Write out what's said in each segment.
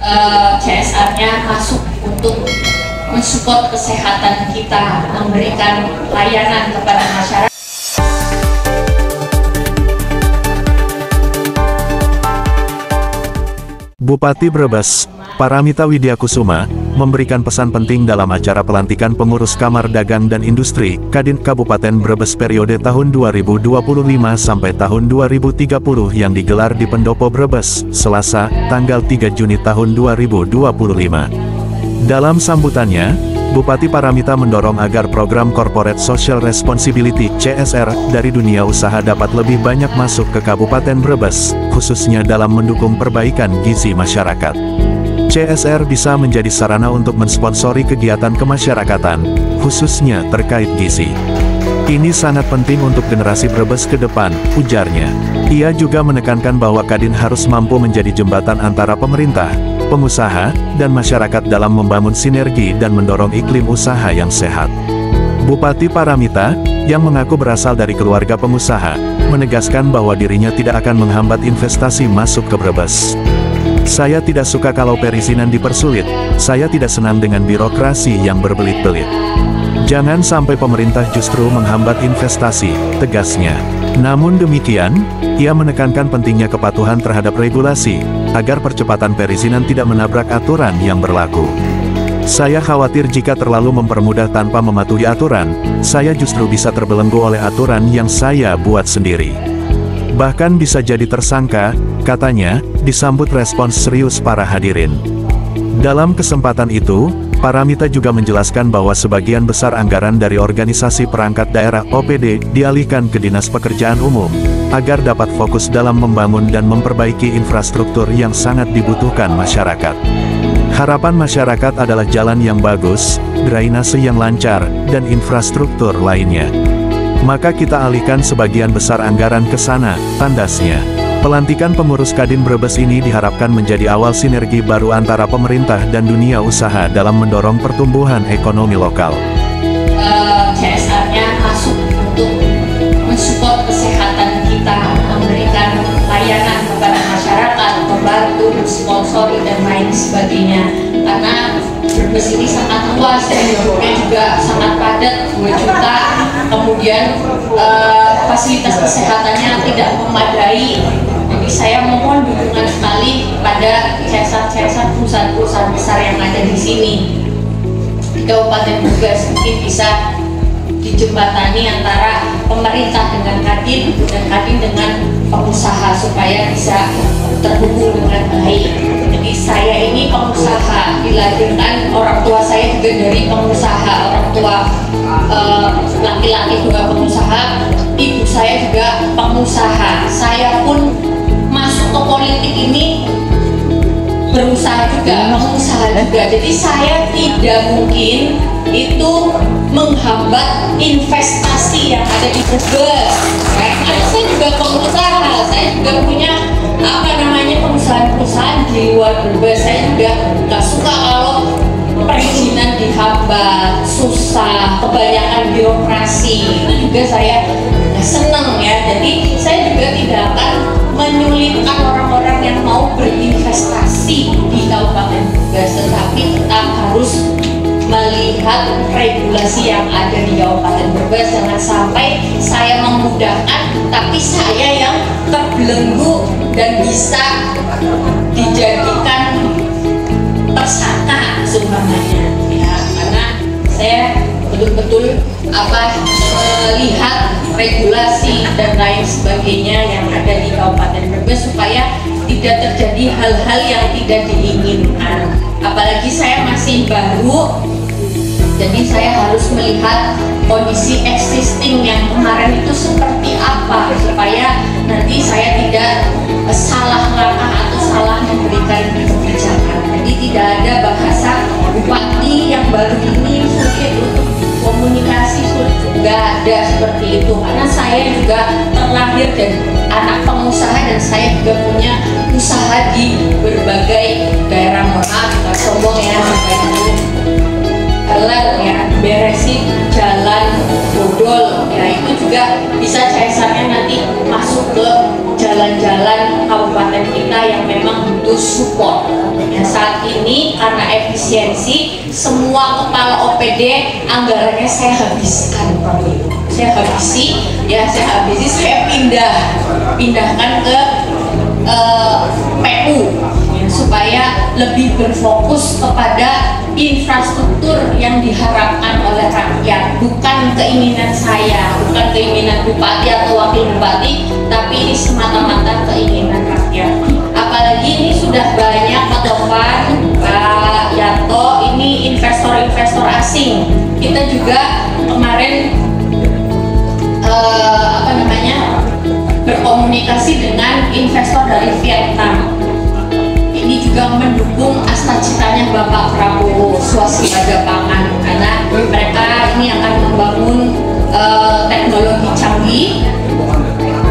CSR-nya masuk untuk mensupport kesehatan kita, memberikan layanan kepada masyarakat. Bupati Brebes, Paramita Widyakusuma, memberikan pesan penting dalam acara pelantikan pengurus Kamar Dagang dan Industri, Kadin Kabupaten Brebes periode tahun 2025 sampai tahun 2030 yang digelar di Pendopo Brebes, Selasa, tanggal 3 Juni tahun 2025. Dalam sambutannya, Bupati Paramita mendorong agar program Corporate Social Responsibility (CSR) dari dunia usaha dapat lebih banyak masuk ke Kabupaten Brebes, khususnya dalam mendukung perbaikan gizi masyarakat. CSR bisa menjadi sarana untuk mensponsori kegiatan kemasyarakatan, khususnya terkait gizi. Ini sangat penting untuk generasi Brebes ke depan, ujarnya. Ia juga menekankan bahwa Kadin harus mampu menjadi jembatan antara pemerintah, pengusaha, dan masyarakat dalam membangun sinergi dan mendorong iklim usaha yang sehat. Bupati Paramita, yang mengaku berasal dari keluarga pengusaha, menegaskan bahwa dirinya tidak akan menghambat investasi masuk ke Brebes. Saya tidak suka kalau perizinan dipersulit, saya tidak senang dengan birokrasi yang berbelit-belit. Jangan sampai pemerintah justru menghambat investasi, tegasnya. Namun demikian, ia menekankan pentingnya kepatuhan terhadap regulasi, agar percepatan perizinan tidak menabrak aturan yang berlaku. Saya khawatir jika terlalu mempermudah tanpa mematuhi aturan, saya justru bisa terbelenggu oleh aturan yang saya buat sendiri. Bahkan bisa jadi tersangka, katanya, disambut respons serius para hadirin. Dalam kesempatan itu, Paramita juga menjelaskan bahwa sebagian besar anggaran dari organisasi perangkat daerah OPD dialihkan ke Dinas Pekerjaan Umum, agar dapat fokus dalam membangun dan memperbaiki infrastruktur yang sangat dibutuhkan masyarakat. Harapan masyarakat adalah jalan yang bagus, drainase yang lancar, dan infrastruktur lainnya. Maka kita alihkan sebagian besar anggaran ke sana, tandasnya. Pelantikan pengurus Kadin Brebes ini diharapkan menjadi awal sinergi baru antara pemerintah dan dunia usaha dalam mendorong pertumbuhan ekonomi lokal. CSR-nya masuk untuk mensupport kesehatan kita, memberikan layanan kepada masyarakat, membantu, mensponsori, dan lain sebagainya. Karena Brebes ini sangat luas, penduduknya juga sangat padat, 2 juta, kemudian fasilitas kesehatannya tidak memadai. Jadi saya mohon dukungan sekali pada CSR perusahaan-perusahaan besar yang ada di sini di Kabupaten Brebes, mungkin bisa dijembatani antara pemerintah dengan Kadin dan Kadin dengan pengusaha supaya bisa terhubung dengan baik. Jadi saya ini pengusaha, dilahirkan orang tua saya juga dari pengusaha, orang tua laki-laki juga pengusaha, ibu saya juga pengusaha. Saya pun masuk ke politik ini berusaha juga, pengusaha juga. Jadi saya tidak mungkin itu menghambat investasi yang ada di Brebes. Karena saya juga pengusaha, saya juga punya perusahaan-perusahaan di luar Brebes. Saya juga nggak suka kalau perizinan dihambat, susah, kebanyakan birokrasi. Itu juga saya nggak senang ya. Jadi saya juga tidak akan menyulitkan orang-orang yang mau berinvestasi di Kabupaten Brebes, tetapi tetap harus melihat regulasi yang ada di Kabupaten Brebes. Jangan sampai saya memudahkan, tapi saya yang terbelenggu dan bisa dijadikan tersangka seumpamanya, ya. Karena saya betul-betul melihat regulasi dan lain sebagainya yang ada di Kabupaten Brebes supaya tidak terjadi hal-hal yang tidak diinginkan. Apalagi saya masih baru, jadi saya harus melihat kondisi existing yang kemarin itu seperti apa supaya nanti saya tidak salah langkah atau salah memberikan kebijakan. Jadi tidak ada bahasa bupati yang baru ini sulit untuk komunikasi, sulit, nggak ada seperti itu. Karena saya juga terlahir dari anak pengusaha dan saya juga punya usaha di berbagai daerah. Maaf, nggak sombong ya, jalan ya, beresin jalan bodol ya, itu juga bisa CSR-nya nanti masuk ke jalan-jalan kabupaten kita yang memang butuh support. Ya, saat ini karena efisiensi, semua kepala OPD anggarannya saya habiskan, Pak Ibu. Saya habisi, saya pindahkan ke PU ya, supaya lebih berfokus kepada infrastruktur yang diharapkan oleh rakyat, bukan keinginan saya, bukan keinginan bupati atau wakil bupati, tapi ini semata-mata keinginan rakyat. Apalagi ini sudah banyak Pak Tovan, Pak Yanto, ini investor-investor asing. Kita juga kemarin berkomunikasi dengan investor dari Vietnam. Ini juga mendukung cita-citanya Bapak Prabowo swasembada pangan, karena mereka ini akan membangun teknologi canggih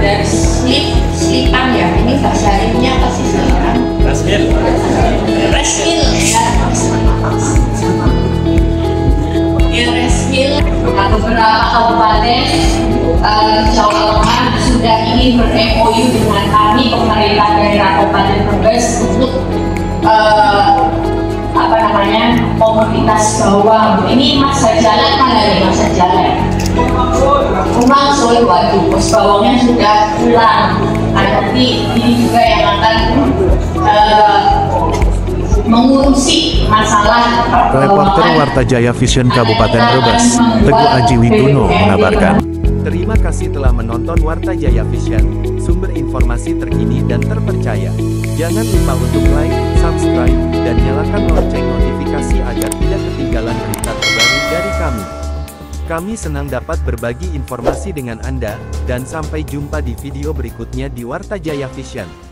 dari slipan ya. Ini bahasa ilmiahnya apa sih slipan? Resmil ya. Resmil beberapa kabupaten Jawa Tengah sudah ingin ber-MOU dengan kami pemerintah daerah Kabupaten Brebes untuk komoditas bawang. Ini masa jalan kan dari masa jalan. Umang soal waduh, pos bawangnya sudah pulang. Tapi ini juga yang akan mengurusi masalah Reporter Warta Jaya Vision Kabupaten Brebes, Teguh Aji Widono mengabarkan. Terima kasih telah menonton Warta Jaya Vision, sumber informasi terkini dan terpercaya. Jangan lupa untuk like, subscribe, dan nyalakan lonceng notifikasi agar tidak ketinggalan berita terbaru dari kami. Kami senang dapat berbagi informasi dengan Anda, dan sampai jumpa di video berikutnya di Warta Jaya Vision.